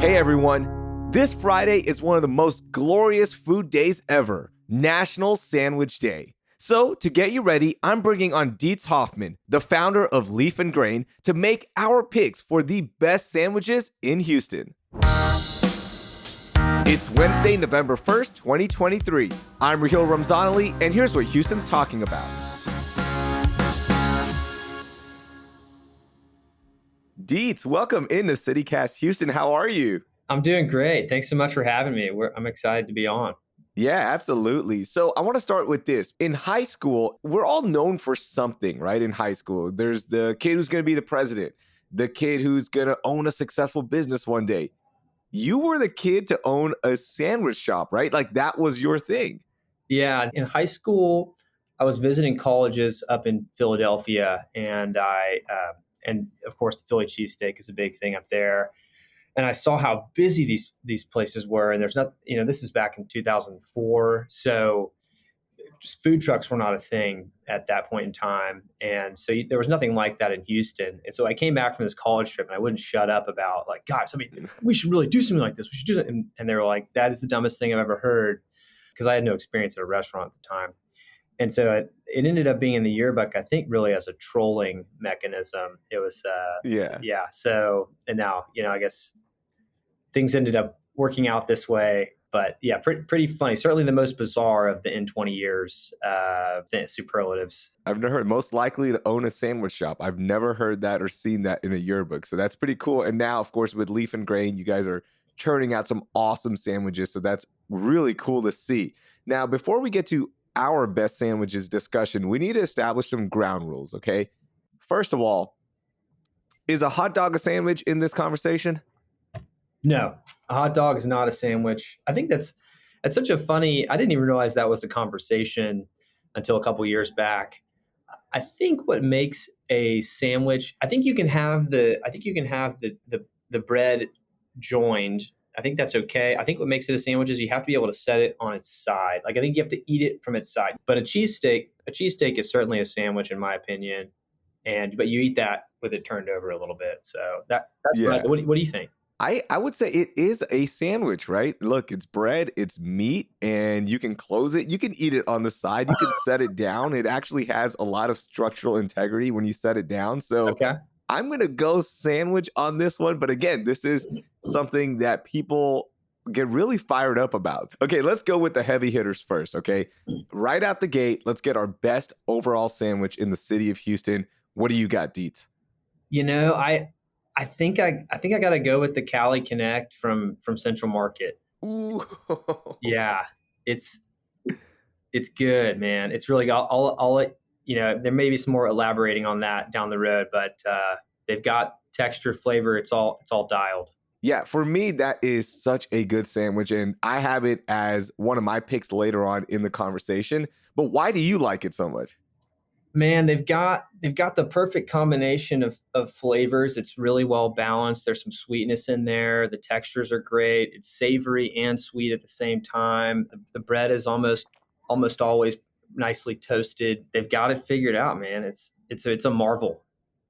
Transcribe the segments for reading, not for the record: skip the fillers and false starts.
Hey everyone, this Friday is one of the most glorious food days ever, National Sandwich Day. So, to get you ready, I'm bringing on Deets Hoffman, the founder of Leaf and Grain, to make our picks for the best sandwiches in Houston. It's Wednesday, November 1st, 2023. I'm Raheel Ramzanali, and here's what Houston's talking about. Deets, welcome into CityCast Houston. How are you? I'm doing great. Thanks so much for having me. I'm excited to be on. Yeah, absolutely. So I want to start with this. In high school, we're all known for something, right? In high school, there's the kid who's going to be the president, the kid who's going to own a successful business one day. You were the kid to own a sandwich shop, right? Like that was your thing. Yeah, in high school, I was visiting colleges up in Philadelphia, and of course the Philly cheesesteak is a big thing up there. And I saw how busy these places were, and there's not, this is back in 2004, so just food trucks were not a thing at that point in time, and so there was nothing like that in Houston. And so I came back from this college trip, and I wouldn't shut up about like, guys, I mean, we should really do something like this. We should do that, and they were like, that is the dumbest thing I've ever heard, because I had no experience at a restaurant at the time. And so it ended up being in the yearbook, I think, really as a trolling mechanism. It was, Yeah. yeah. So, and now, I guess things ended up working out this way. But yeah, pretty funny. Certainly the most bizarre of the in 20 years superlatives. I've never heard most likely to own a sandwich shop. I've never heard that or seen that in a yearbook. So that's pretty cool. And now, of course, with Leaf and Grain, you guys are churning out some awesome sandwiches. So that's really cool to see. Now, before we get to our best sandwiches discussion, we need to establish some ground rules, okay? First of all, is a hot dog a sandwich in this conversation? No, a hot dog is not a sandwich. I think that's such a funny. I didn't even realize that was a conversation until a couple years back. I think what makes a sandwich. I think you can have the bread joined. I think that's okay. I think what makes it a sandwich is you have to be able to set it on its side. Like I think you have to eat it from its side. But a cheesesteak is certainly a sandwich in my opinion. But you eat that with it turned over a little bit. So that's Yeah. what do you think? I would say it is a sandwich, right? Look, it's bread, it's meat, and you can close it. You can eat it on the side. You can set it down. It actually has a lot of structural integrity when you set it down. So Okay. I'm going to go sandwich on this one. But again, this is something that people get really fired up about. Okay, let's go with the heavy hitters first, okay? Right out the gate, let's get our best overall sandwich in the city of Houston. What do you got, Deets? I think I got to go with the Cali Connect from Central Market. Ooh. Yeah, it's it's good, man. It's really I'll let there may be some more elaborating on that down the road, but they've got texture, flavor. It's all dialed. Yeah, for me, that is such a good sandwich. And I have it as one of my picks later on in the conversation. But why do you like it so much? Man, they've got the perfect combination of flavors. It's really well balanced. There's some sweetness in there. The textures are great. It's savory and sweet at the same time. The bread is almost always nicely toasted. They've got it figured out, man. It's a marvel.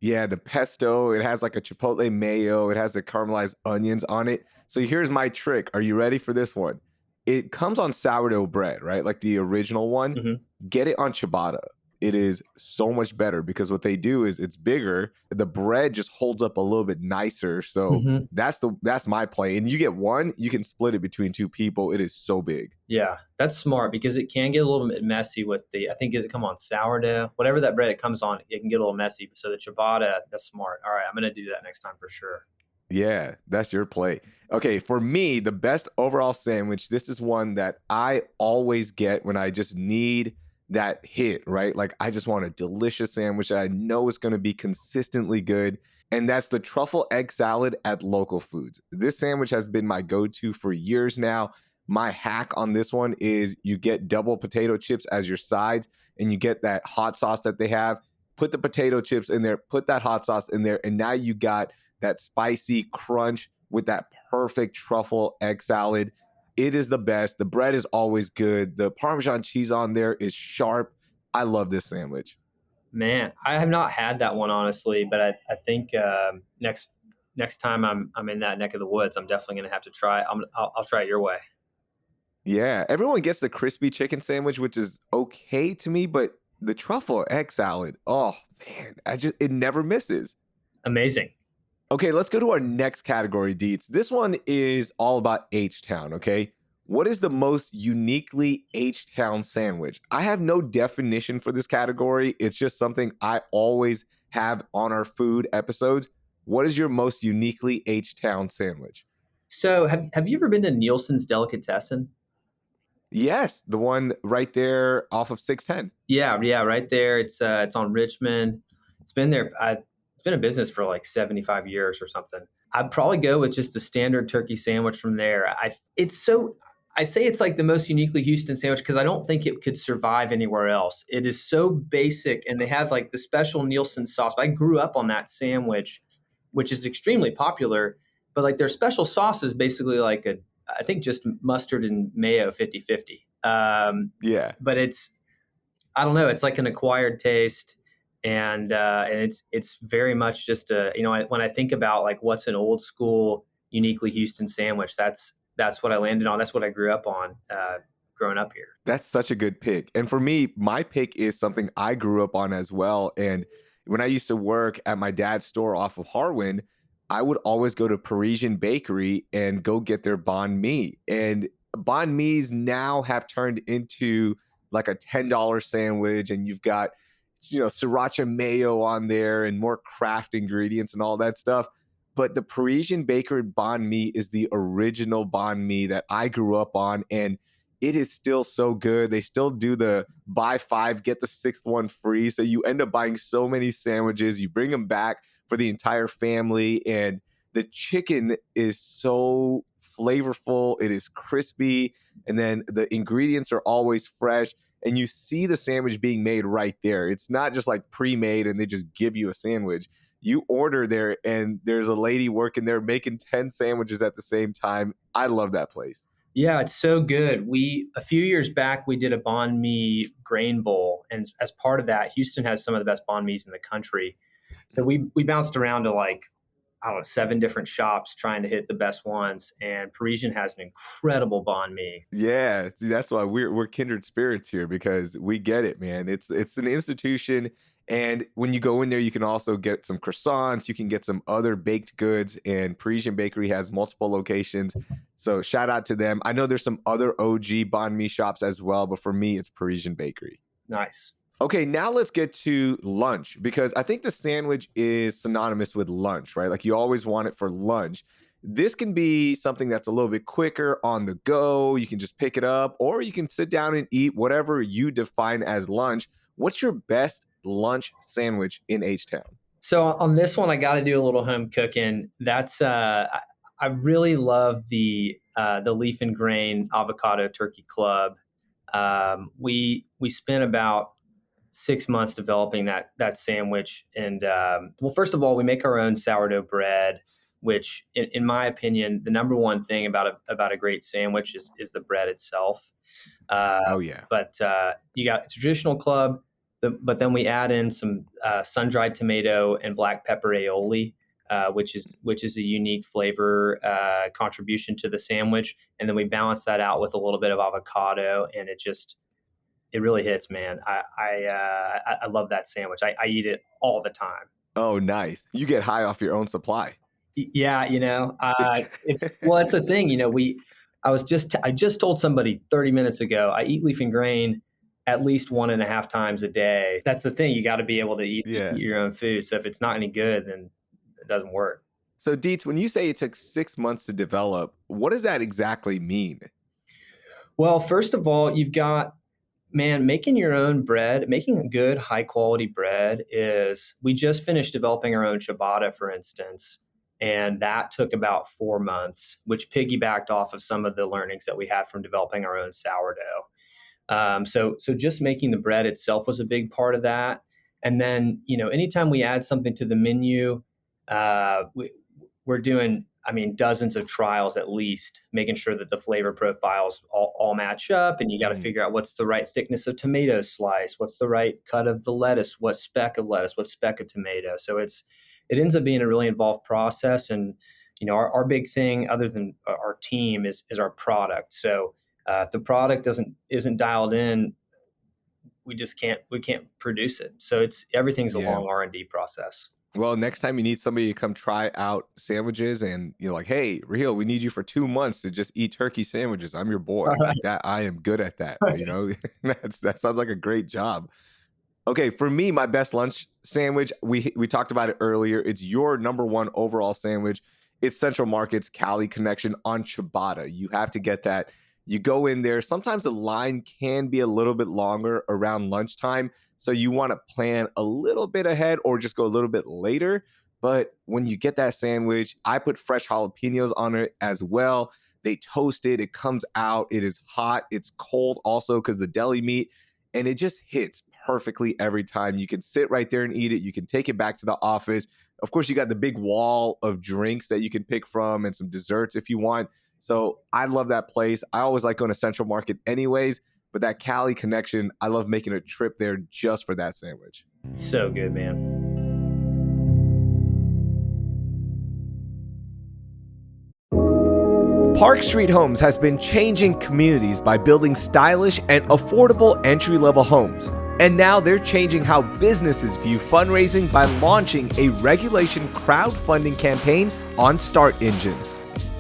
Yeah, the pesto, it has like a chipotle mayo, it has the caramelized onions on it. So here's my trick. Are you ready for this one? It comes on sourdough bread, right? Like the original one. Hmm. Get it on ciabatta. It is so much better because what they do is it's bigger. The bread just holds up a little bit nicer. So Hmm. that's my play. And you get one, you can split it between two people. It is so big. Yeah, that's smart because it can get a little bit messy with I think, does it come on sourdough? Whatever that bread it comes on, it can get a little messy. So the ciabatta, that's smart. All right, I'm going to do that next time for sure. Yeah, that's your play. Okay, for me, the best overall sandwich, this is one that I always get when I just need that hit, right? Like I just want a delicious sandwich that I know is going to be consistently good. And that's the truffle egg salad at Local Foods. This sandwich has been my go-to for years now. My hack on this one is you get double potato chips as your sides and you get that hot sauce that they have. Put the potato chips in there, put that hot sauce in there, and now you got that spicy crunch with that perfect truffle egg salad. It is the best. The bread is always good. The Parmesan cheese on there is sharp. I love this sandwich. Man, I have not had that one honestly, but I think next next time I'm in that neck of the woods, I'm definitely gonna have to try. I'll try it your way. Yeah, everyone gets the crispy chicken sandwich, which is okay to me, but the truffle egg salad, oh man, it never misses. Amazing. Okay, let's go to our next category, Deets. This one is all about H Town, okay? What is the most uniquely H Town sandwich? I have no definition for this category. It's just something I always have on our food episodes. What is your most uniquely H Town sandwich? So have you ever been to Nielsen's Delicatessen? Yes, the one right there off of 610. Yeah, yeah, right there. It's on Richmond. It's been there. It's been in business for like 75 years or something. I'd probably go with just the standard turkey sandwich from there. I say it's like the most uniquely Houston sandwich because I don't think it could survive anywhere else. It is so basic, and they have like the special Nielsen sauce. I grew up on that sandwich, which is extremely popular. But like their special sauce is basically like I think just mustard and mayo 50-50. Yeah. But I don't know. It's like an acquired taste, and it's very much just when I think about like what's an old school, uniquely Houston sandwich, that's what I landed on. That's what I grew up on, growing up here. That's such a good pick. And for me, my pick is something I grew up on as well. And when I used to work at my dad's store off of Harwin, I would always go to Parisian Bakery and go get their banh mi. And banh mi's now have turned into like a $10 sandwich, and you've got, sriracha mayo on there and more craft ingredients and all that stuff. But the Parisian Bakery banh mi is the original banh mi that I grew up on. And it is still so good. They still do the buy five, get the sixth one free. So you end up buying so many sandwiches. You bring them back for the entire family. And the chicken is so flavorful. It is crispy. And then the ingredients are always fresh. And you see the sandwich being made right there. It's not just like pre made and they just give you a sandwich. You order there, and there's a lady working there making 10 sandwiches at the same time. I love that place. Yeah, it's so good. We A few years back we did a banh mi grain bowl, and as part of that, Houston has some of the best banh mi's in the country. So we bounced around to like I don't know 7 different shops trying to hit the best ones, and Parisian has an incredible banh mi. Yeah, see, that's why we're kindred spirits here because we get it, man. It's an institution, and when you go in there, you can also get some croissants. You can get some other baked goods, and Parisian Bakery has multiple locations. So shout out to them. I know there's some other OG banh mi shops as well, but for me, it's Parisian Bakery. Nice. Okay, now let's get to lunch because I think the sandwich is synonymous with lunch, right? Like you always want it for lunch. This can be something that's a little bit quicker on the go. You can just pick it up, or you can sit down and eat whatever you define as lunch. What's your best lunch sandwich in H Town? So on this one, I got to do a little home cooking. I really love the leaf and grain avocado turkey club. We spent about 6 months developing that sandwich, and well, first of all, we make our own sourdough bread, which, in my opinion, the number one thing about a great sandwich is the bread itself. Uh, Oh yeah. but you got traditional club, but then we add in some sun-dried tomato and black pepper aioli, which is a unique flavor contribution to the sandwich, and then we balance that out with a little bit of avocado, and it really hits, man. I love that sandwich. I eat it all the time. Oh, nice. You get high off your own supply. Yeah, it's a thing. I just told somebody 30 minutes ago. I eat leaf and grain at least 1.5 times a day. That's the thing. You got to be able to eat Yeah. your own food. So if it's not any good, then it doesn't work. So Dietz, when you say it took 6 months to develop, what does that exactly mean? Well, first of all, you've got man, making your own bread, making good high quality bread is we just finished developing our own ciabatta, for instance, and that took about 4 months, which piggybacked off of some of the learnings that we had from developing our own sourdough. So just making the bread itself was a big part of that. And then, anytime we add something to the menu, we're doing, I mean, dozens of trials at least, making sure that the flavor profiles all match up. And you got to Mm. figure out what's the right thickness of tomato slice, what's the right cut of the lettuce, what speck of lettuce, what speck of tomato. So it ends up being a really involved process. And our big thing, other than our team, is our product. So if the product isn't dialed in, we can't produce it. So it's everything's a Yeah. long R&D process. Well, next time you need somebody to come try out sandwiches and you're like, hey, Raheel, we need you for 2 months to just eat turkey sandwiches. I'm your boy. All Like that, I am good at that. right. You know, that sounds like a great job. Okay, for me, my best lunch sandwich, we talked about it earlier. It's your number one overall sandwich. It's Central Market's Cali Connection on ciabatta. You have to get that. You go in there. Sometimes the line can be a little bit longer around lunchtime, so you want to plan a little bit ahead or just go a little bit later. But when you get that sandwich, I put fresh jalapenos on it as well. They toast it. It comes out. It is hot. It's cold also because the deli meat, and it just hits perfectly every time. You can sit right there and eat it. You can take it back to the office. Of course, you got the big wall of drinks that you can pick from and some desserts if you want. So I love that place. I always like going to Central Market anyways, but that Cali Connection, I love making a trip there just for that sandwich. So good, man. Park Street Homes has been changing communities by building stylish and affordable entry-level homes. And now they're changing how businesses view fundraising by launching a regulation crowdfunding campaign on Start Engine.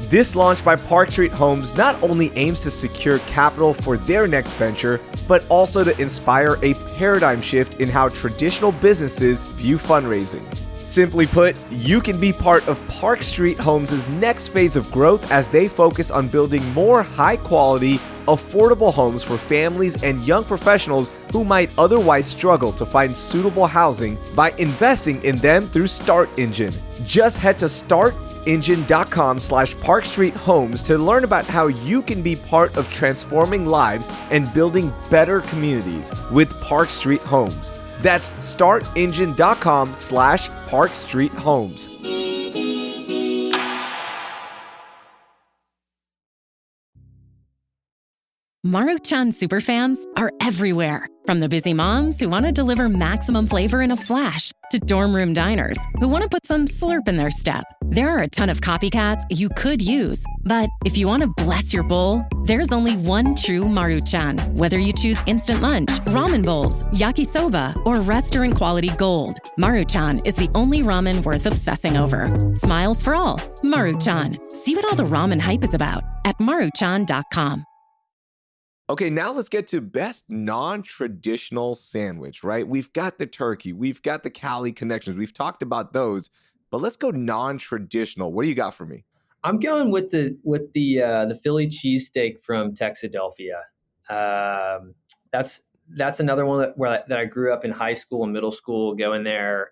This launch by Park Street Homes not only aims to secure capital for their next venture, but also to inspire a paradigm shift in how traditional businesses view fundraising. Simply put, you can be part of Park Street Homes' next phase of growth as they focus on building more high-quality, affordable homes for families and young professionals who might otherwise struggle to find suitable housing by investing in them through Start Engine. Just head to startengine.com/Park Street Homes to learn about how you can be part of transforming lives and building better communities with Park Street Homes. That's startengine.com/Park Street Homes. Maruchan superfans are everywhere. From the busy moms who want to deliver maximum flavor in a flash to dorm room diners who want to put some slurp in their step. There are a ton of copycats you could use, but if you want to bless your bowl, there's only one true Maruchan. Whether you choose instant lunch, ramen bowls, yakisoba, or restaurant quality gold, Maruchan is the only ramen worth obsessing over. Smiles for all. Maruchan. See what all the ramen hype is about at maruchan.com. Okay, now let's get to best non-traditional sandwich, right? We've got the turkey, we've got the Cali connections, we've talked about those, but let's go non-traditional. What do you got for me? I'm going with the Philly cheesesteak from Texadelphia. Um, that's another one that I grew up in high school and middle school. Going there,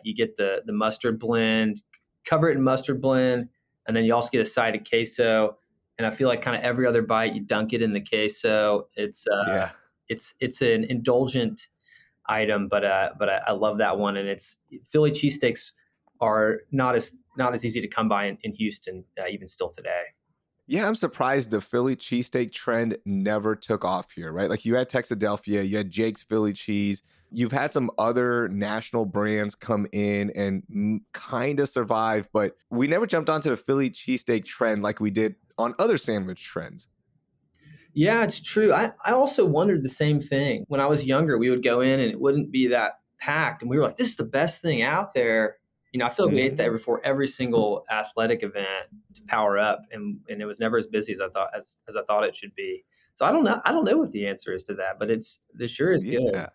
you get the mustard blend, cover it in mustard blend, and then you also get a side of queso. And I feel like kind of every other bite, you dunk it in the queso. Yeah. It's an indulgent item, but I love that one. And it's Philly cheesesteaks are not as easy to come by in Houston, even still today. Yeah, I'm surprised the Philly cheesesteak trend never took off here, right? Like you had Texadelphia, you had Jake's Philly cheese. You've had some other national brands come in and kind of survive, but we never jumped onto the Philly cheesesteak trend like we did on other sandwich trends. Yeah, it's true. I also wondered the same thing. When I was younger, we would go in and it wouldn't be that packed. And we were like, this is the best thing out there. I feel like we ate that Mhm. before every single athletic event to power up. And it was never as busy as I thought it should be. So I don't know. I don't know what the answer is to that, but this sure is good. Yeah.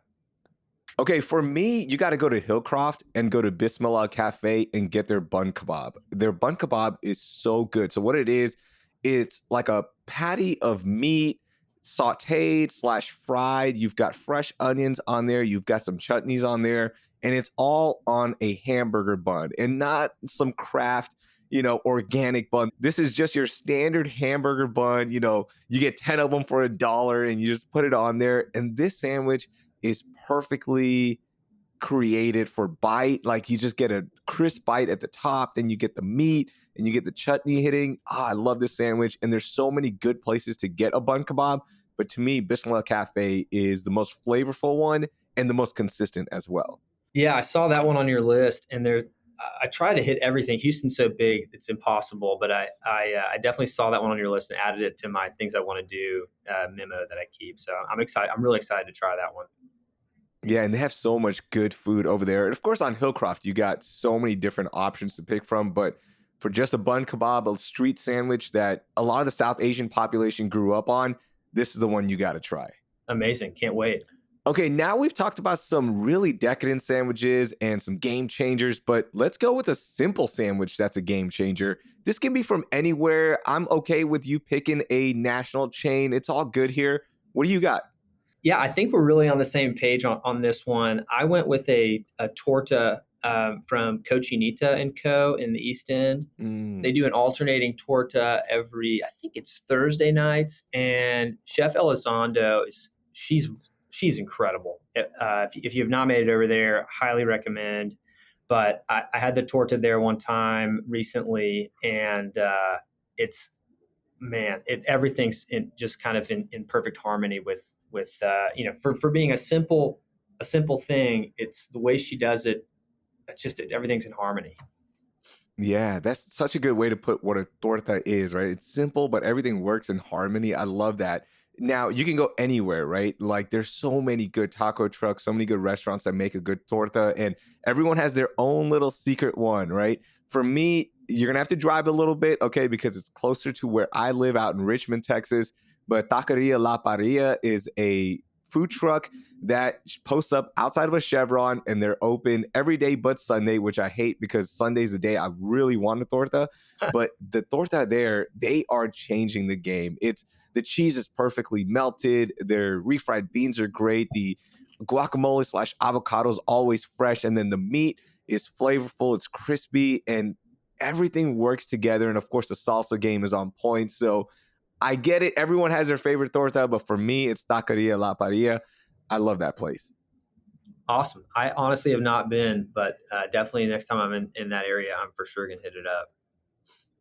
Okay, for me, you got to go to Hillcroft and go to Bismillah Cafe and get their bun kebab. Their bun kebab is so good. So what it is, it's like a patty of meat, sautéed slash fried. You've got fresh onions on there. You've got some chutneys on there, and it's all on a hamburger bun and not some craft, organic bun. This is just your standard hamburger bun. You get 10 of them for $1 and you just put it on there. And this sandwich is perfectly created for bite. Like you just get a crisp bite at the top, then you get the meat and you get the chutney hitting. I love this sandwich. And there's so many good places to get a bun kebab. But to me, Bismillah Cafe is the most flavorful one and the most consistent as well. Yeah, I saw that one on your list, and I try to hit everything. Houston's so big, it's impossible. But I definitely saw that one on your list and added it to my things I want to do memo that I keep. So I'm excited. I'm really excited to try that one. Yeah, and they have so much good food over there. And of course, on Hillcroft, you got so many different options to pick from. But for just a bun kebab, a street sandwich that a lot of the South Asian population grew up on, this is the one you got to try. Amazing. Can't wait. Okay, now we've talked about some really decadent sandwiches and some game changers, but let's go with a simple sandwich that's a game changer. This can be from anywhere. I'm okay with you picking a national chain. It's all good here. What do you got? Yeah, I think we're really on the same page on this one. I went with a torta from Cochinita and Co. in the East End. They Mm. do an alternating torta every, I think it's Thursday nights, and Chef Elizondo she's incredible. If you have not made it over there, highly recommend. But I had the torta there one time recently, and it's man, everything's just kind of in perfect harmony with for being a simple thing. It's the way she does it. It's just everything's in harmony. Yeah, that's such a good way to put what a torta is, right? It's simple, but everything works in harmony. I love that. Now, you can go anywhere, right? Like, there's so many good taco trucks, so many good restaurants that make a good torta, and everyone has their own little secret one, right? For me, you're gonna have to drive a little bit, okay, because it's closer to where I live out in Richmond, Texas. But Taqueria La Paria is a food truck that posts up outside of a Chevron, and they're open every day but Sunday, which I hate because Sunday's the day I really want a torta. But the torta there, they are changing the game. It's the cheese is perfectly melted. Their refried beans are great. The guacamole slash avocado is always fresh, and then the meat is flavorful. It's crispy, and everything works together. And of course, the salsa game is on point. So I get it. Everyone has their favorite torta, but for me, it's Taqueria La Paria. I love that place. Awesome. I honestly have not been, but definitely next time I'm in that area, I'm for sure gonna hit it up.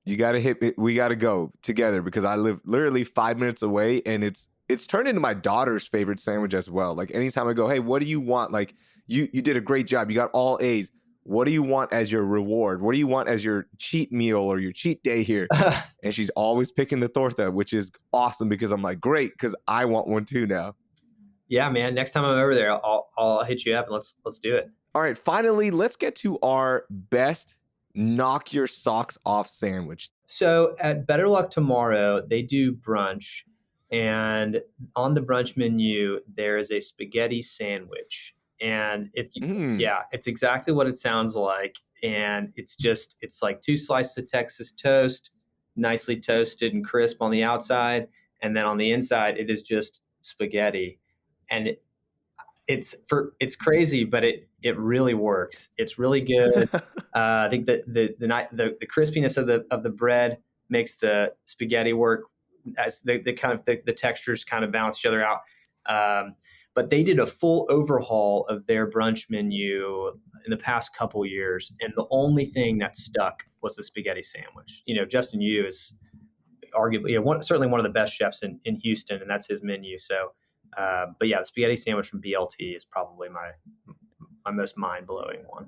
You got to hit it. We got to go together because I live literally 5 minutes away, and it's turned into my daughter's favorite sandwich as well. Like anytime I go, hey, what do you want? Like you did a great job. You got all A's. What do you want as your reward? What do you want as your cheat meal or your cheat day here? And she's always picking the torta, which is awesome because I'm like, great, because I want one too now. Yeah, man. Next time I'm over there, I'll hit you up and let's do it. All right, finally, let's get to our best knock your socks off sandwich. So at Better Luck Tomorrow, they do brunch, and on the brunch menu there is a spaghetti sandwich, and Mm. yeah, it's exactly what it sounds like, and it's like two slices of Texas toast, nicely toasted and crisp on the outside, and then on the inside it is just spaghetti, and it's crazy, but it really works. It's really good. I think that the crispiness of the bread makes the spaghetti work as the kind of the textures kind of balance each other out. But they did a full overhaul of their brunch menu in the past couple years, and the only thing that stuck was the spaghetti sandwich. Justin Yu is arguably certainly one of the best chefs in Houston, and that's his menu. So, but yeah, the spaghetti sandwich from BLT is probably my most mind blowing one.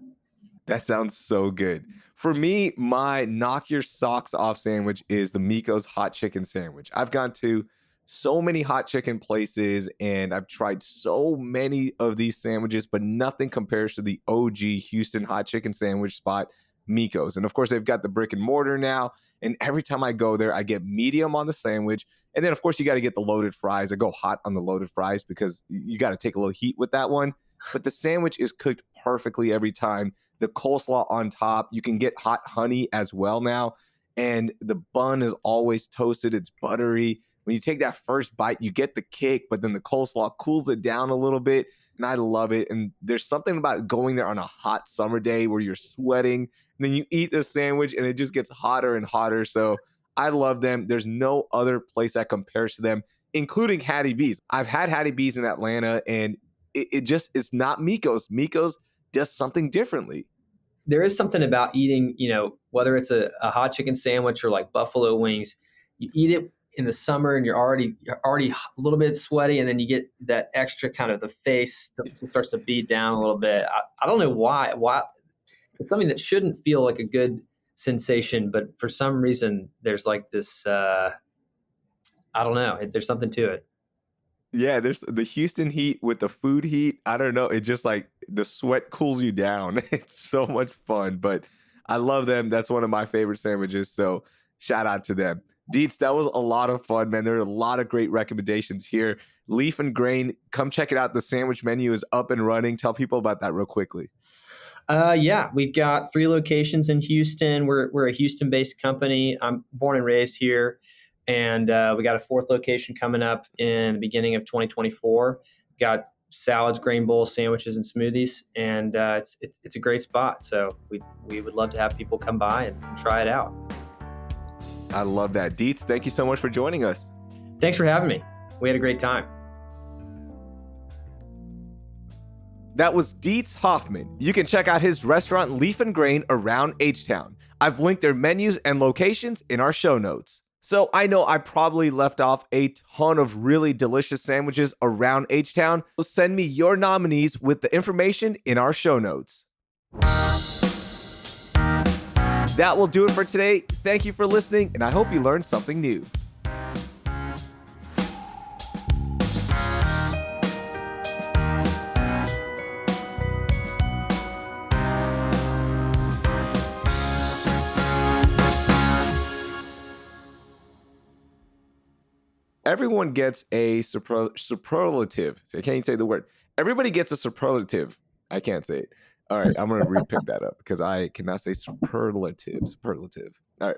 That sounds so good. For me, my knock your socks off sandwich is the Miko's hot chicken sandwich. I've gone to so many hot chicken places and I've tried so many of these sandwiches, but nothing compares to the OG Houston hot chicken sandwich spot, Miko's. And of course, they've got the brick and mortar now. And every time I go there, I get medium on the sandwich. And then, of course, you got to get the loaded fries. I go hot on the loaded fries because you got to take a little heat with that one. But the sandwich is cooked perfectly every time. The coleslaw on top. You can get hot honey as well now. And the bun is always toasted. It's buttery. When you take that first bite, you get the kick, but then the coleslaw cools it down a little bit. And I love it. And there's something about going there on a hot summer day where you're sweating. And then you eat the sandwich and it just gets hotter and hotter. So I love them. There's no other place that compares to them, including Hattie B's. I've had Hattie B's in Atlanta and it's not Miko's. Miko's does something differently. There is something about eating, whether it's a hot chicken sandwich or like buffalo wings, you eat it in the summer and you're already a little bit sweaty, and then you get that extra kind of the face that starts to beat down a little bit. I don't know why It's something that shouldn't feel like a good sensation, but for some reason, there's like this. I don't know. There's something to it. Yeah, there's the Houston heat with the food heat. I don't know. It just like the sweat cools you down. It's so much fun, but I love them. That's one of my favorite sandwiches. So shout out to them. Deets, that was a lot of fun, man. There are a lot of great recommendations here. Leaf and Grain, come check it out. The sandwich menu is up and running. Tell people about that real quickly. Yeah, we've got 3 locations in Houston. We're a Houston-based company. I'm born and raised here, and we got a 4th location coming up in the beginning of 2024. Got salads, grain bowls, sandwiches, and smoothies, and it's a great spot. So we would love to have people come by and try it out. I love that. Deets, thank you so much for joining us. Thanks for having me. We had a great time. That was Deets Hoffman. You can check out his restaurant Leaf and Grain around H-Town. I've linked their menus and locations in our show notes. So I know I probably left off a ton of really delicious sandwiches around H-Town. So send me your nominees with the information in our show notes. That will do it for today. Thank you for listening, and I hope you learned something new. Everyone gets a superlative. I can't even say the word. Everybody gets a superlative. I can't say it. All right, I'm going to repick that up because I cannot say superlative. Superlative. All right.